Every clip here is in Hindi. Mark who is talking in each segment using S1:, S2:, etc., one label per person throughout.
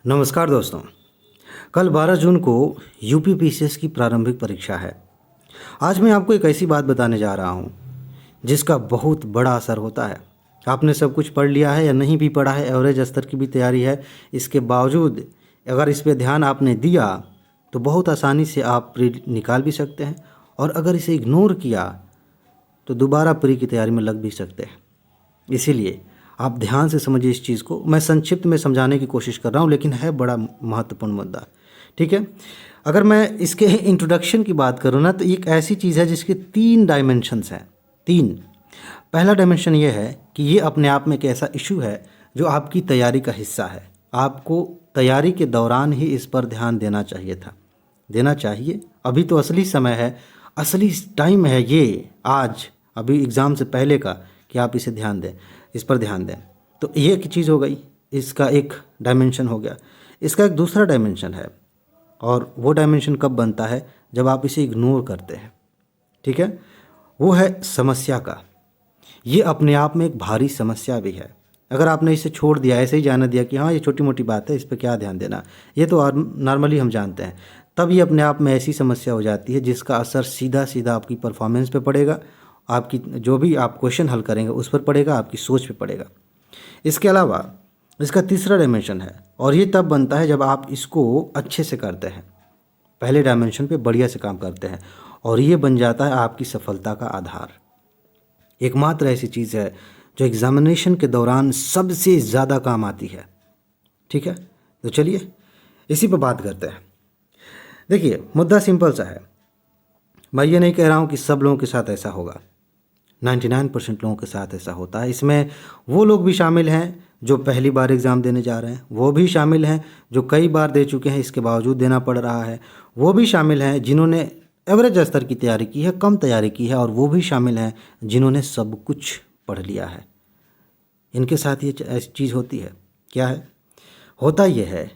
S1: नमस्कार दोस्तों। कल 12 जून को यूपी पीसीएस की प्रारंभिक परीक्षा है। आज मैं आपको एक ऐसी बात बताने जा रहा हूँ जिसका बहुत बड़ा असर होता है। आपने सब कुछ पढ़ लिया है या नहीं भी पढ़ा है, एवरेज स्तर की भी तैयारी है, इसके बावजूद अगर इस पे ध्यान आपने दिया तो बहुत आसानी से आप प्री निकाल भी सकते हैं, और अगर इसे इग्नोर किया तो दोबारा प्री की तैयारी में लग भी सकते हैं। इसीलिए आप ध्यान से समझिए इस चीज़ को। मैं संक्षिप्त में समझाने की कोशिश कर रहा हूँ, लेकिन है बड़ा महत्वपूर्ण मुद्दा। ठीक है, अगर मैं इसके इंट्रोडक्शन की बात करूँ ना, तो एक ऐसी चीज़ है जिसके 3 डायमेंशंस हैं। 3। पहला डायमेंशन ये है कि ये अपने आप में एक ऐसा इशू है जो आपकी तैयारी का हिस्सा है। आपको तैयारी के दौरान ही इस पर ध्यान देना चाहिए था, देना चाहिए। अभी तो असली समय है, असली टाइम है ये, आज अभी एग्ज़ाम से पहले का, कि आप इसे ध्यान दें, इस पर ध्यान दें। तो ये एक चीज़ हो गई, इसका एक डायमेंशन हो गया। इसका एक दूसरा डायमेंशन है, और वो डायमेंशन कब बनता है? जब आप इसे इग्नोर करते हैं। ठीक है, वो है समस्या का। ये अपने आप में एक भारी समस्या भी है। अगर आपने इसे छोड़ दिया, ऐसे ही जाने दिया कि हाँ ये छोटी मोटी बात है, इस पर क्या ध्यान देना, ये तो नॉर्मली हम जानते हैं, तब ये अपने आप में ऐसी समस्या हो जाती है जिसका असर सीधा सीधा आपकी परफॉर्मेंस पे पड़ेगा, आपकी जो भी आप क्वेश्चन हल करेंगे उस पर पड़ेगा, आपकी सोच पे पड़ेगा। इसके अलावा इसका तीसरा डायमेंशन है, और ये तब बनता है जब आप इसको अच्छे से करते हैं, पहले डायमेंशन पे बढ़िया से काम करते हैं, और ये बन जाता है आपकी सफलता का आधार। एकमात्र ऐसी चीज़ है जो एग्जामिनेशन के दौरान सबसे ज़्यादा काम आती है। ठीक है, तो चलिए इसी पर बात करते हैं। देखिए, मुद्दा सिंपल सा है। मैं ये नहीं कह रहा हूँ कि सब लोगों के साथ ऐसा होगा, 99% लोगों के साथ ऐसा होता है। इसमें वो लोग भी शामिल हैं जो पहली बार एग्ज़ाम देने जा रहे हैं, वो भी शामिल हैं जो कई बार दे चुके हैं इसके बावजूद देना पड़ रहा है, वो भी शामिल हैं जिन्होंने एवरेज स्तर की तैयारी की है, कम तैयारी की है, और वो भी शामिल हैं जिन्होंने सब कुछ पढ़ लिया है। इनके साथ ये ऐसी चीज़ होती है। क्या है? होता ये है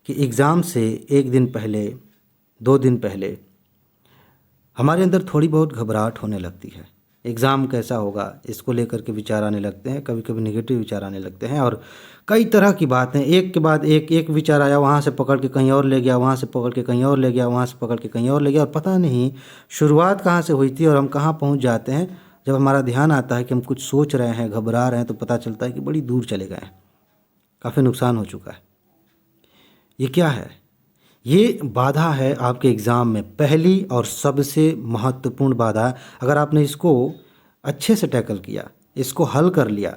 S1: कि एग्ज़ाम से एक दिन पहले, 2 दिन पहले हमारे अंदर थोड़ी बहुत घबराहट होने लगती है। एग्ज़ाम कैसा होगा इसको लेकर के विचार आने लगते हैं, कभी कभी नेगेटिव विचार आने लगते हैं, और कई तरह की बातें एक के बाद एक विचार आया, वहाँ से पकड़ के कहीं और ले गया, वहाँ से पकड़ के कहीं और ले गया, वहाँ से पकड़ के कहीं और ले गया, और पता नहीं शुरुआत कहाँ से हुई थी और हम कहाँ पहुँच जाते हैं। जब हमारा ध्यान आता है कि हम कुछ सोच रहे हैं, घबरा रहे हैं, तो पता चलता है कि बड़ी दूर चले गए हैं, काफ़ी नुकसान हो चुका है। ये क्या है? ये बाधा है आपके एग्ज़ाम में, पहली और सबसे महत्वपूर्ण बाधा। अगर आपने इसको अच्छे से टैकल किया, इसको हल कर लिया,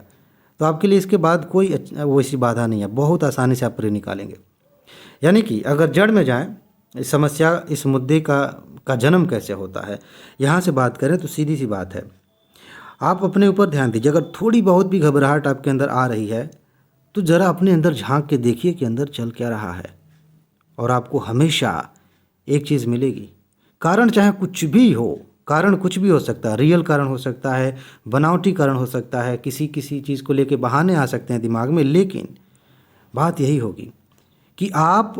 S1: तो आपके लिए इसके बाद कोई वो ऐसी बाधा नहीं है, बहुत आसानी से आप प्री निकालेंगे। यानी कि अगर जड़ में जाएं, इस समस्या, इस मुद्दे का जन्म कैसे होता है, यहाँ से बात करें तो सीधी सी बात है, आप अपने ऊपर ध्यान दीजिए। अगर थोड़ी बहुत भी घबराहट आपके अंदर आ रही है तो ज़रा अपने अंदर झांक के देखिए कि अंदर चल क्या रहा है, और आपको हमेशा एक चीज़ मिलेगी। कारण चाहे कुछ भी हो, कारण कुछ भी हो सकता है, रियल कारण हो सकता है, बनावटी कारण हो सकता है, किसी किसी चीज़ को लेके बहाने आ सकते हैं दिमाग में, लेकिन बात यही होगी कि आप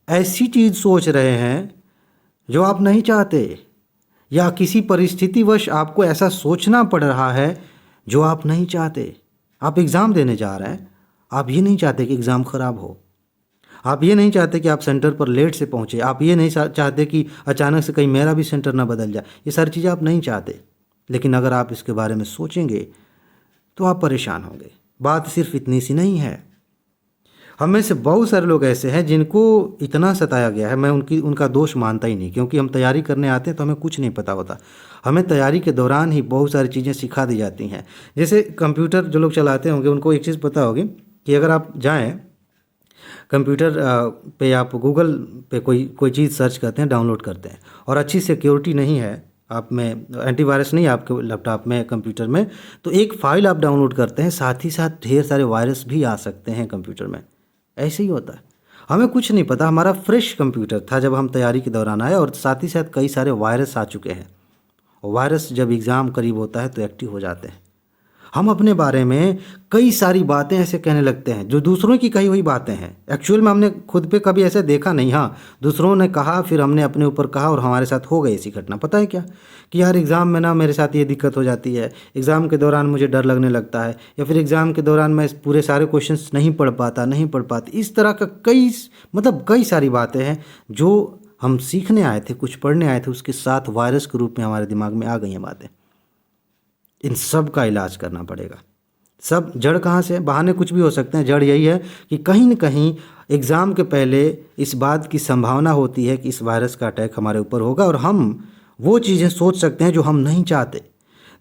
S1: ऐसी चीज़ सोच रहे हैं जो आप नहीं चाहते, या किसी परिस्थितिवश आपको ऐसा सोचना पड़ रहा है जो आप नहीं चाहते। आप एग्ज़ाम देने जा रहे हैं, आप ये नहीं चाहते कि एग्ज़ाम ख़राब हो, आप ये नहीं चाहते कि आप सेंटर पर लेट से पहुँचे, आप ये नहीं चाहते कि अचानक से कहीं मेरा भी सेंटर ना बदल जाए। ये सारी चीज़ें आप नहीं चाहते, लेकिन अगर आप इसके बारे में सोचेंगे तो आप परेशान होंगे। बात सिर्फ इतनी सी नहीं है। हम में से बहुत सारे लोग ऐसे हैं जिनको इतना सताया गया है, मैं उनका दोष मानता ही नहीं, क्योंकि हम तैयारी करने आते हैं तो हमें कुछ नहीं पता होता। हमें तैयारी के दौरान ही बहुत सारी चीज़ें सिखा दी जाती हैं। जैसे कंप्यूटर जो लोग चलाते होंगे उनको एक चीज़ पता होगी कि अगर आप जाएँ कंप्यूटर पे, आप गूगल पे कोई चीज़ सर्च करते हैं, डाउनलोड करते हैं, और अच्छी सिक्योरिटी नहीं है आप में, एंटीवायरस नहीं है आपके लैपटॉप में, कंप्यूटर में, तो एक फ़ाइल आप डाउनलोड करते हैं, साथ ही साथ ढेर सारे वायरस भी आ सकते हैं कंप्यूटर में। ऐसे ही होता है। हमें कुछ नहीं पता, हमारा फ्रेश कंप्यूटर था जब हम तैयारी के दौरान आए, और साथ ही साथ कई सारे वायरस आ चुके हैं, और वायरस जब एग्ज़ाम करीब होता है तो एक्टिव हो जाते हैं। हम अपने बारे में कई सारी बातें ऐसे कहने लगते हैं जो दूसरों की कही हुई बातें हैं। एक्चुअल में हमने खुद पे कभी ऐसे देखा नहीं। हाँ, दूसरों ने कहा, फिर हमने अपने ऊपर कहा और हमारे साथ हो गई ऐसी घटना। पता है क्या, कि यार एग्ज़ाम में ना मेरे साथ ये दिक्कत हो जाती है, एग्ज़ाम के दौरान मुझे डर लगने लगता है, या फिर एग्ज़ाम के दौरान मैं पूरे सारे क्वेश्चंस नहीं पढ़ पाती। इस तरह का कई सारी बातें हैं जो हम सीखने आए थे, कुछ पढ़ने आए थे, उसके साथ वायरस के रूप में हमारे दिमाग में आ गई हैं बातें। इन सब का इलाज करना पड़ेगा। सब जड़ कहाँ से है? बहाने कुछ भी हो सकते हैं। जड़ यही है कि कहीं न कहीं एग्ज़ाम के पहले इस बात की संभावना होती है कि इस वायरस का अटैक हमारे ऊपर होगा और हम वो चीज़ें सोच सकते हैं जो हम नहीं चाहते।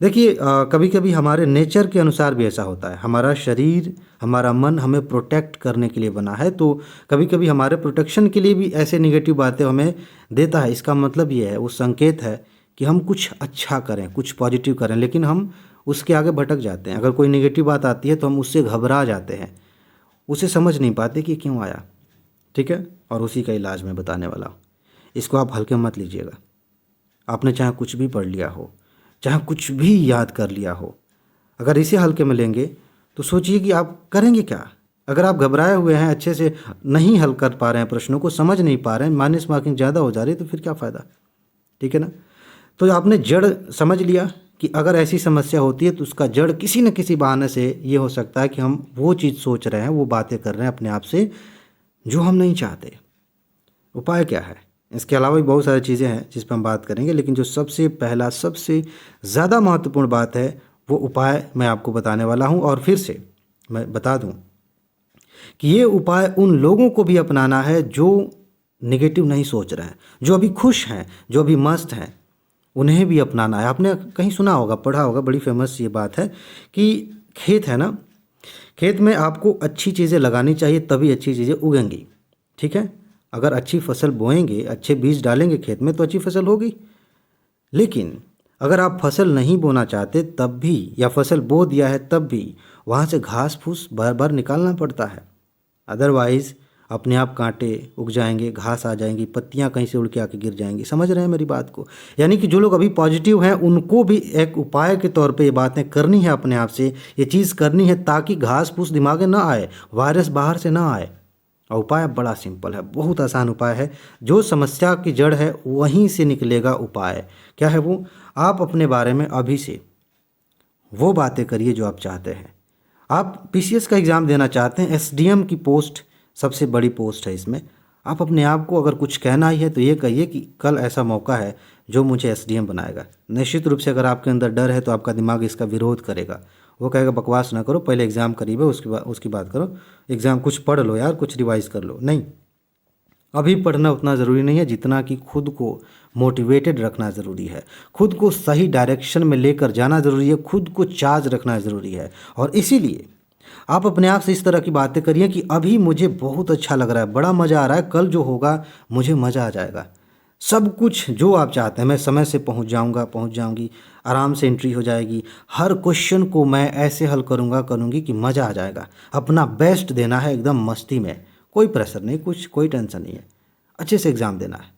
S1: देखिए, कभी कभी हमारे नेचर के अनुसार भी ऐसा होता है। हमारा शरीर, हमारा मन हमें प्रोटेक्ट करने के लिए बना है, तो कभी कभी हमारे प्रोटेक्शन के लिए भी ऐसे निगेटिव बातें हमें देता है। इसका मतलब ये है, वो संकेत है कि हम कुछ अच्छा करें, कुछ पॉजिटिव करें, लेकिन हम उसके आगे भटक जाते हैं। अगर कोई नेगेटिव बात आती है तो हम उससे घबरा जाते हैं, उसे समझ नहीं पाते कि क्यों आया। ठीक है, और उसी का इलाज मैं बताने वाला हूँ। इसको आप हल्के मत लीजिएगा। आपने चाहे कुछ भी पढ़ लिया हो, चाहे कुछ भी याद कर लिया हो, अगर इसे हल्के में लेंगे तो सोचिए कि आप करेंगे क्या। अगर आप घबराए हुए हैं, अच्छे से नहीं हल कर पा रहे हैं, प्रश्नों को समझ नहीं पा रहे हैं, माइनस मार्किंग ज़्यादा हो जा रही है, तो फिर क्या फ़ायदा। ठीक है ना। तो आपने जड़ समझ लिया कि अगर ऐसी समस्या होती है तो उसका जड़ किसी न किसी बहाने से ये हो सकता है कि हम वो चीज़ सोच रहे हैं, वो बातें कर रहे हैं अपने आप से जो हम नहीं चाहते। उपाय क्या है? इसके अलावा भी बहुत सारी चीज़ें हैं जिस पर हम बात करेंगे, लेकिन जो सबसे पहला, सबसे ज़्यादा महत्वपूर्ण बात है, वो उपाय मैं आपको बताने वाला हूँ। और फिर से मैं बता दूँ कि ये उपाय उन लोगों को भी अपनाना है जो नेगेटिव नहीं सोच रहे हैं, जो अभी खुश हैं, जो अभी मस्त हैं, उन्हें भी अपनाना है। आपने कहीं सुना होगा, पढ़ा होगा, बड़ी फेमस ये बात है कि खेत है ना, खेत में आपको अच्छी चीज़ें लगानी चाहिए, तभी अच्छी चीज़ें उगेंगी। ठीक है, अगर अच्छी फसल बोएंगे, अच्छे बीज डालेंगे खेत में, तो अच्छी फसल होगी। लेकिन अगर आप फसल नहीं बोना चाहते तब भी, या फसल बो दिया है तब भी, वहाँ से घास फूस बार बार निकालना पड़ता है। अदरवाइज़ अपने आप कांटे उग जाएंगे, घास आ जाएंगी, पत्तियाँ कहीं से उड़ के आके गिर जाएंगी। समझ रहे हैं मेरी बात को? यानी कि जो लोग अभी पॉजिटिव हैं उनको भी एक उपाय के तौर पे ये बातें करनी है, अपने आप से ये चीज़ करनी है, ताकि घास फूस दिमाग में ना आए, वायरस बाहर से ना आए। और उपाय बड़ा सिंपल है, बहुत आसान उपाय है। जो समस्या की जड़ है वहीं से निकलेगा उपाय। क्या है वो? आप अपने बारे में अभी से वो बातें करिए जो आप चाहते हैं। आप पीसीएस का एग्ज़ाम देना चाहते हैं, एसडीएम की पोस्ट सबसे बड़ी पोस्ट है इसमें। आप अपने आप को अगर कुछ कहना ही है तो ये कहिए कि कल ऐसा मौका है जो मुझे एसडीएम बनाएगा। निश्चित रूप से अगर आपके अंदर डर है तो आपका दिमाग इसका विरोध करेगा। वो कहेगा बकवास ना करो, पहले एग्ज़ाम करीब है, उसकी बात करो, एग्ज़ाम कुछ पढ़ लो यार, कुछ रिवाइज़ कर लो। नहीं, अभी पढ़ना उतना ज़रूरी नहीं है जितना कि खुद को मोटिवेटेड रखना ज़रूरी है, खुद को सही डायरेक्शन में लेकर जाना ज़रूरी है, खुद को चार्ज रखना ज़रूरी है। और इसीलिए आप अपने आप से इस तरह की बातें करिए कि अभी मुझे बहुत अच्छा लग रहा है, बड़ा मज़ा आ रहा है, कल जो होगा मुझे मज़ा आ जाएगा। सब कुछ जो आप चाहते हैं, मैं समय से पहुंच जाऊंगा, पहुंच जाऊंगी, आराम से एंट्री हो जाएगी, हर क्वेश्चन को मैं ऐसे हल करूंगी कि मज़ा आ जाएगा। अपना बेस्ट देना है, एकदम मस्ती में, कोई प्रेशर नहीं, कोई टेंशन नहीं है, अच्छे से एग्ज़ाम देना है।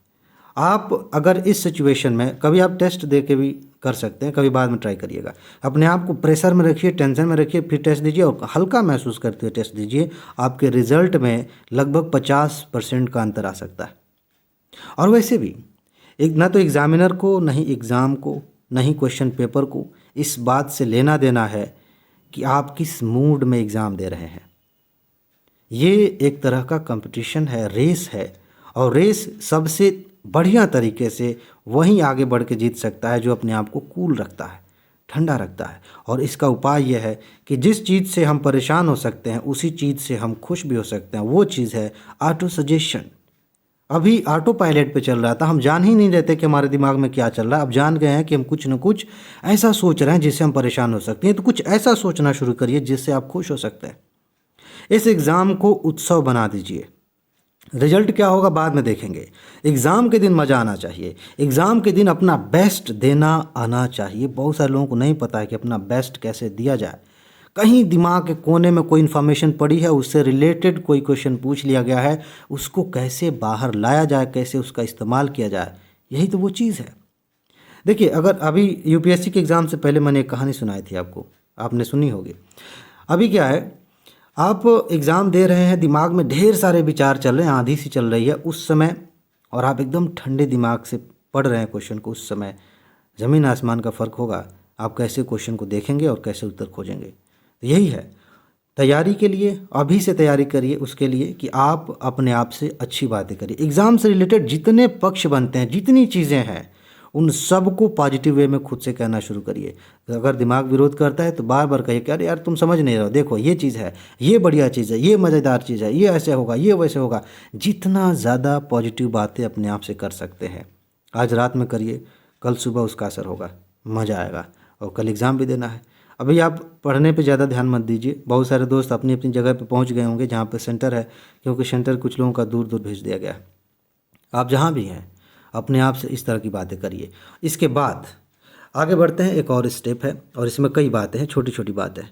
S1: आप अगर इस सिचुएशन में, कभी आप टेस्ट दे के भी कर सकते हैं, कभी बाद में ट्राई करिएगा। अपने आप को प्रेशर में रखिए, टेंशन में रखिए, फिर टेस्ट दीजिए और हल्का महसूस करते हुए टेस्ट दीजिए। आपके रिजल्ट में लगभग 50% का अंतर आ सकता है। और वैसे भी एक ना तो एग्ज़ामिनर को, नहीं एग्ज़ाम को, नहीं क्वेश्चन पेपर को इस बात से लेना देना है कि आप किस मूड में एग्ज़ाम दे रहे हैं। ये एक तरह का कंपटीशन है, रेस है, और रेस सबसे बढ़िया तरीके से वहीं आगे बढ़ के जीत सकता है जो अपने आप को कूल रखता है, ठंडा रखता है। और इसका उपाय यह है कि जिस चीज़ से हम परेशान हो सकते हैं उसी चीज़ से हम खुश भी हो सकते हैं। वो चीज़ है ऑटो सजेशन। अभी ऑटो पायलट पे चल रहा था, हम जान ही नहीं रहते कि हमारे दिमाग में क्या चल रहा है। अब जान गए हैं कि हम कुछ न कुछ ऐसा सोच रहे हैं जिससे हम परेशान हो सकते हैं, तो कुछ ऐसा सोचना शुरू करिए जिससे आप खुश हो सकते हैं। इस एग्ज़ाम को उत्सव बना दीजिए। रिजल्ट क्या होगा बाद में देखेंगे, एग्ज़ाम के दिन मज़ा आना चाहिए, एग्ज़ाम के दिन अपना बेस्ट देना आना चाहिए। बहुत सारे लोगों को नहीं पता है कि अपना बेस्ट कैसे दिया जाए। कहीं दिमाग के कोने में कोई इन्फॉर्मेशन पड़ी है, उससे रिलेटेड कोई क्वेश्चन पूछ लिया गया है, उसको कैसे बाहर लाया जाए, कैसे उसका इस्तेमाल किया जाए, यही तो वो चीज़ है। देखिए, अगर अभी यूपीएससी के एग्ज़ाम से पहले मैंने एक कहानी सुनाई थी आपको, आपने सुनी होगी। अभी क्या है, आप एग्ज़ाम दे रहे हैं, दिमाग में ढेर सारे विचार चल रहे हैं, आंधी सी चल रही है उस समय, और आप एकदम ठंडे दिमाग से पढ़ रहे हैं क्वेश्चन को। उस समय ज़मीन आसमान का फ़र्क होगा, आप कैसे क्वेश्चन को देखेंगे और कैसे उत्तर खोजेंगे। तो यही है तैयारी के लिए, अभी से तैयारी करिए उसके लिए कि आप अपने आप से अच्छी बातें करिए। एग्ज़ाम से रिलेटेड जितने पक्ष बनते हैं, जितनी चीज़ें हैं, उन सब को पॉजिटिव वे में खुद से कहना शुरू करिए। अगर दिमाग विरोध करता है तो बार बार कहिए कि अरे यार तुम समझ नहीं रहे हो, देखो ये चीज़ है, ये बढ़िया चीज़ है, ये मज़ेदार चीज़ है, ये ऐसे होगा, ये वैसे होगा। जितना ज़्यादा पॉजिटिव बातें अपने आप से कर सकते हैं आज रात में करिए, कल सुबह उसका असर होगा, मज़ा आएगा। और कल एग्ज़ाम भी देना है। अभी आप पढ़ने पे ज़्यादा ध्यान मत दीजिए। बहुत सारे दोस्त अपनी अपनी जगह पे पहुंच गए होंगे जहाँ पे सेंटर है, क्योंकि सेंटर कुछ लोगों का दूर दूर भेज दिया गया है। आप जहाँ भी हैं अपने आप से इस तरह की बातें करिए। इसके बाद आगे बढ़ते हैं, एक और स्टेप है और इसमें कई बातें हैं, छोटी छोटी बातें।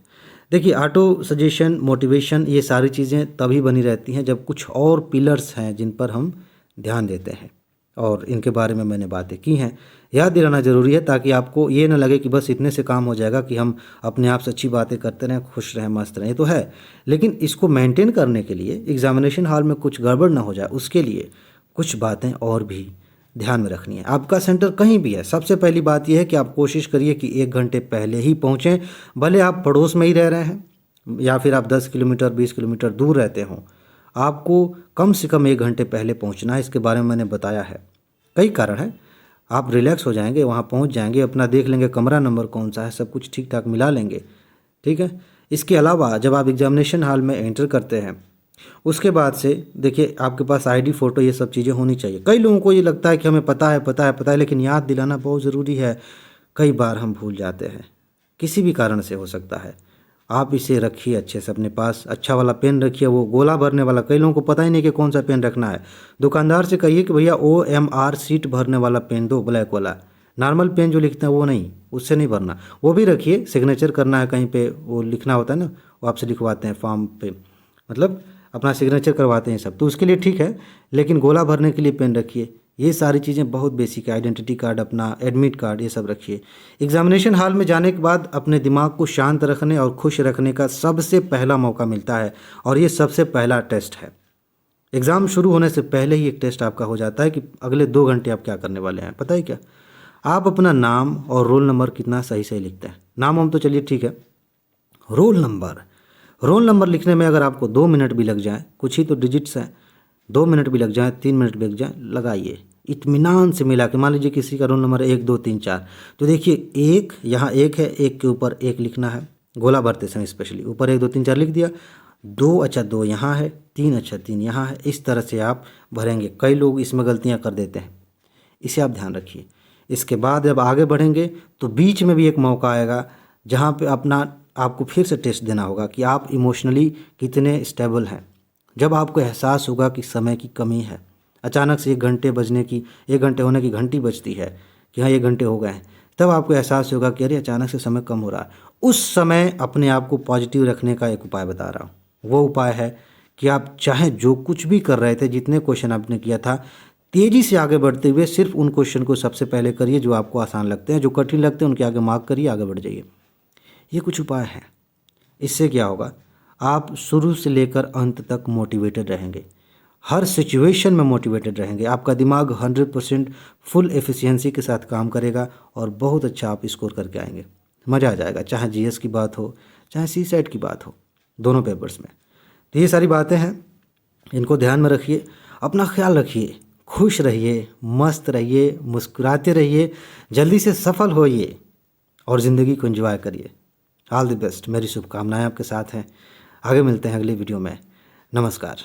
S1: देखिए, ऑटो सजेशन, मोटिवेशन, ये सारी चीज़ें तभी बनी रहती हैं जब कुछ और पिलर्स हैं जिन पर हम ध्यान देते हैं, और इनके बारे में मैंने बातें की हैं। याद दिलाना ज़रूरी है ताकि आपको ये ना लगे कि बस इतने से काम हो जाएगा कि हम अपने आप से अच्छी बातें करते रहें, खुश रहें, मस्त रहें। ये तो है, लेकिन इसको मेंटेन करने के लिए एग्जामिनेशन हॉल में कुछ गड़बड़ ना हो जाए, उसके लिए कुछ बातें और भी ध्यान में रखनी है। आपका सेंटर कहीं भी है, सबसे पहली बात यह है कि आप कोशिश करिए कि 1 घंटे पहले ही पहुँचें। भले आप पड़ोस में ही रह रहे हैं या फिर आप 10 किलोमीटर 20 किलोमीटर दूर रहते हों, आपको कम से कम 1 घंटे पहले पहुंचना है। इसके बारे में मैंने बताया है, कई कारण हैं। आप रिलैक्स हो जाएंगे, वहां पहुंच जाएंगे, अपना देख लेंगे कमरा नंबर कौन सा है, सब कुछ ठीक ठाक मिला लेंगे, ठीक है। इसके अलावा जब आप एग्जामिनेशन हॉल में एंटर करते हैं उसके बाद से देखिए आपके पास आईडी, फ़ोटो, ये सब चीज़ें होनी चाहिए। कई लोगों को ये लगता है कि हमें पता है, लेकिन याद दिलाना बहुत ज़रूरी है। कई बार हम भूल जाते हैं, किसी भी कारण से हो सकता है। आप इसे रखिए अच्छे से अपने पास, अच्छा वाला पेन रखिए, वो गोला भरने वाला। कई लोगों को पता ही नहीं कि कौन सा पेन रखना है। दुकानदार से कहिए कि भैया OMR सीट भरने वाला पेन दो, ब्लैक वाला। नॉर्मल पेन जो लिखते हैं वो नहीं, उससे नहीं भरना। वो भी रखिए, सिग्नेचर करना है कहीं पे, वो लिखना होता है ना, वो आपसे लिखवाते हैं फॉर्म पे, मतलब अपना सिग्नेचर करवाते हैं सब, तो उसके लिए ठीक है। लेकिन गोला भरने के लिए पेन रखिए। ये सारी चीज़ें बहुत बेसिक है। आइडेंटिटी कार्ड, अपना एडमिट कार्ड, ये सब रखिए। एग्जामिनेशन हॉल में जाने के बाद अपने दिमाग को शांत रखने और खुश रखने का सबसे पहला मौका मिलता है, और ये सबसे पहला टेस्ट है। एग्ज़ाम शुरू होने से पहले ही एक टेस्ट आपका हो जाता है कि अगले 2 घंटे आप क्या करने वाले हैं। पता है क्या? आप अपना नाम और रोल नंबर कितना सही सही लिखते हैं। नाम हम तो चलिए ठीक है, रोल नंबर लिखने में अगर आपको 2 मिनट भी लग जाए, कुछ ही तो डिजिट्स हैं, 2 मिनट भी लग जाए, 3 मिनट भी लग जाए, लगाइए इत्मीनान से मिला के। मान लीजिए किसी का रोल नंबर 1 2 3 4, तो देखिए 1 यहाँ 1 है, 1 के ऊपर 1 लिखना है, गोला भरते समय स्पेशली ऊपर 1 2 3 4 लिख दिया। 2 अच्छा 2 यहाँ है, 3 अच्छा 3 यहाँ है, इस तरह से आप भरेंगे। कई लोग इसमें गलतियाँ कर देते हैं, इसे आप ध्यान रखिए। इसके बाद जब आगे बढ़ेंगे तो बीच में भी एक मौका आएगा जहाँ पे आपको फिर से टेस्ट देना होगा कि आप इमोशनली कितने स्टेबल हैं। जब आपको एहसास होगा कि समय की कमी है, अचानक से 1 घंटे होने की घंटी बजती है कि हाँ 1 घंटे हो गए हैं, तब आपको एहसास होगा कि अरे अचानक से समय कम हो रहा है। उस समय अपने आप को पॉजिटिव रखने का एक उपाय बता रहा हूँ। वो उपाय है कि आप चाहे जो कुछ भी कर रहे थे, जितने क्वेश्चन आपने किया था, तेज़ी से आगे बढ़ते हुए सिर्फ उन क्वेश्चन को सबसे पहले करिए जो आपको आसान लगते हैं। जो कठिन लगते हैं उनके आगे मार्क करिए, आगे बढ़ जाइए। ये कुछ उपाय हैं। इससे क्या होगा, आप शुरू से लेकर अंत तक मोटिवेटेड रहेंगे, हर सिचुएशन में मोटिवेटेड रहेंगे। आपका दिमाग 100% फुल एफिशिएंसी के साथ काम करेगा और बहुत अच्छा आप स्कोर करके आएंगे। मज़ा आ जाएगा, चाहे GS की बात हो, चाहे CSAT की बात हो, दोनों पेपर्स में। तो ये सारी बातें हैं, इनको ध्यान में रखिए, अपना ख्याल रखिए, खुश रहिए, मस्त रहिए, मुस्कुराते रहिए, जल्दी से सफल होइए और ज़िंदगी को एंजॉय करिए। ऑल द बेस्ट, मेरी शुभकामनाएं आपके साथ हैं। आगे मिलते हैं अगली वीडियो में। नमस्कार।